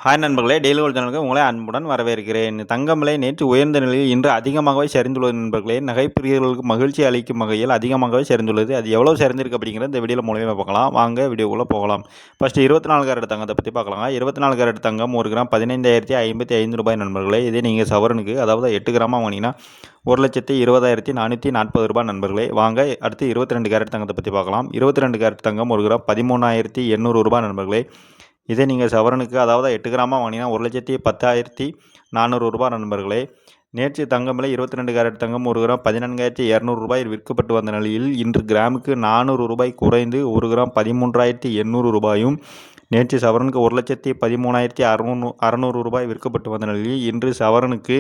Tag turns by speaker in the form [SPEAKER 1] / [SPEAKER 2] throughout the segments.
[SPEAKER 1] Hi நண்பர்களே, daily gold சேனலுக்கு உங்களை அன்புடன் வரவேற்கிறேன். தங்கம் விலை நேற்று உயர்ந்த நிலையில் இன்று அதிகமாகவே சரிந்துள்ளது நண்பர்களே. நகைப்பிரியர்களுக்கு மகிழ்ச்சி அளிக்கும் வகையில் அதிகமாகவே சரிந்துள்ளது. அது எவ்வளோ சரிந்திருக்கு அப்படிங்கிறத இந்த வீடியோவில் மூலமாக பார்க்கலாம். வாங்க வீடியோக்குள்ளே போகலாம். ஃபஸ்ட்டு 24 கேரட் தங்கத்தை பற்றி பார்க்கலாங்க. 24 கேரட் தங்கம் 1 கிராம் 15,055 ரூபாய் நண்பர்களே. இதே நீங்கள் சவரனுக்கு அதாவது 8 கிராமாக வாங்கினீங்கன்னா 1,20,440 ரூபாய் நண்பர்களே. வாங்க அடுத்து 22 கேரட் தங்கத்தை பற்றி பார்க்கலாம். 22 கேரட் தங்கம் 1 கிராம் 13,800 ரூபாய் நண்பர்களே. இதே நீங்கள் சவரனுக்கு அதாவது 8 கிராமாக வாங்கினா 1,10,400 ரூபாய் நண்பர்களே. நேற்று தங்கம் விலை 22 கேரட் தங்கம் 1 கிராம் 14,200 ரூபாயில் விற்கப்பட்டு வந்த நிலையில் இன்று கிராமுக்கு 400 ரூபாய் குறைந்து 1 கிராம் 13,800 ரூபாயும், நேற்று சவரனுக்கு 1,13,600 ரூபாய் விற்கப்பட்டு வந்த நிலையில் இன்று சவரனுக்கு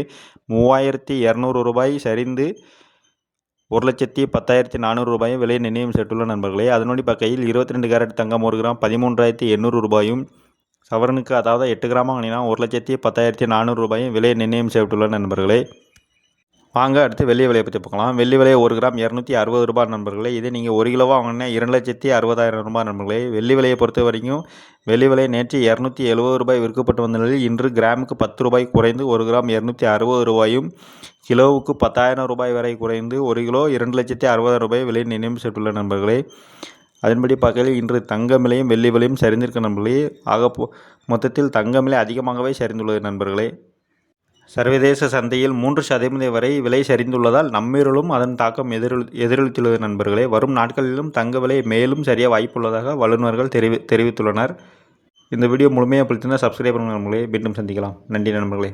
[SPEAKER 1] 3,200 ரூபாய் சரிந்து 1,10,400 ரூபாயும் விலை நிர்ணயம் செய்துள்ள நண்பர்களே. அதனுடைய பக்கையில் 22 கேரட் தங்கம் 1 கிராம் 13,800 ரூபாயும், சவரனுக்கு அதாவது 8 கிராமாக வாங்கினா 1,10,400 ரூபாயும் விலை நிர்ணயம் செய்துள்ள நண்பர்களே. வாங்க அடுத்து வெள்ளி விலையை பற்றி பார்க்கலாம். வெள்ளி விலை 1 கிராம் 260 ரூபாய் நண்பர்களே. இதே நீங்கள் 1 கிலோவாக வாங்கினா 2,60,000 ரூபாய் நண்பர்களே. வெள்ளி விலையை பொறுத்த வரைக்கும் வெள்ளி விலை நேற்று 270 ரூபாய் விற்கப்பட்டு வந்த நிலையில் இன்று கிராமுக்கு 10 ரூபாய் குறைந்து 1 கிராம் 260 ரூபாயும், கிலோவுக்கு 10,000 ரூபாய் வரை குறைந்து 1 கிலோ 2,60,000 ரூபாய் விலை நிர்ணயம் செய்துள்ள நண்பர்களே. அதன்படி பார்க்கையில் இன்று தங்கம் விலையும் வெள்ளி விலையும் சரிந்திருக்க நண்பர்களே. மொத்தத்தில் தங்கம் விலை அதிகமாகவே சரிந்துள்ளது நண்பர்களே. சர்வதேச சந்தையில் 3% வரை விலை சரிந்துள்ளதால் நம்மீரிலும் அதன் தாக்கம் எதிரொலித்துள்ளது நண்பர்களே. வரும் நாட்களிலும் தங்க விலை மேலும் சரிய வாய்ப்புள்ளதாக வல்லுநர்கள் தெரிவித்துள்ளனர். இந்த வீடியோ முழுமையாக பிடித்திருந்தால் சப்ஸ்கிரைப் பண்ணுங்கள் நண்பர்களே. மீண்டும் சந்திக்கலாம். நன்றி நண்பர்களே.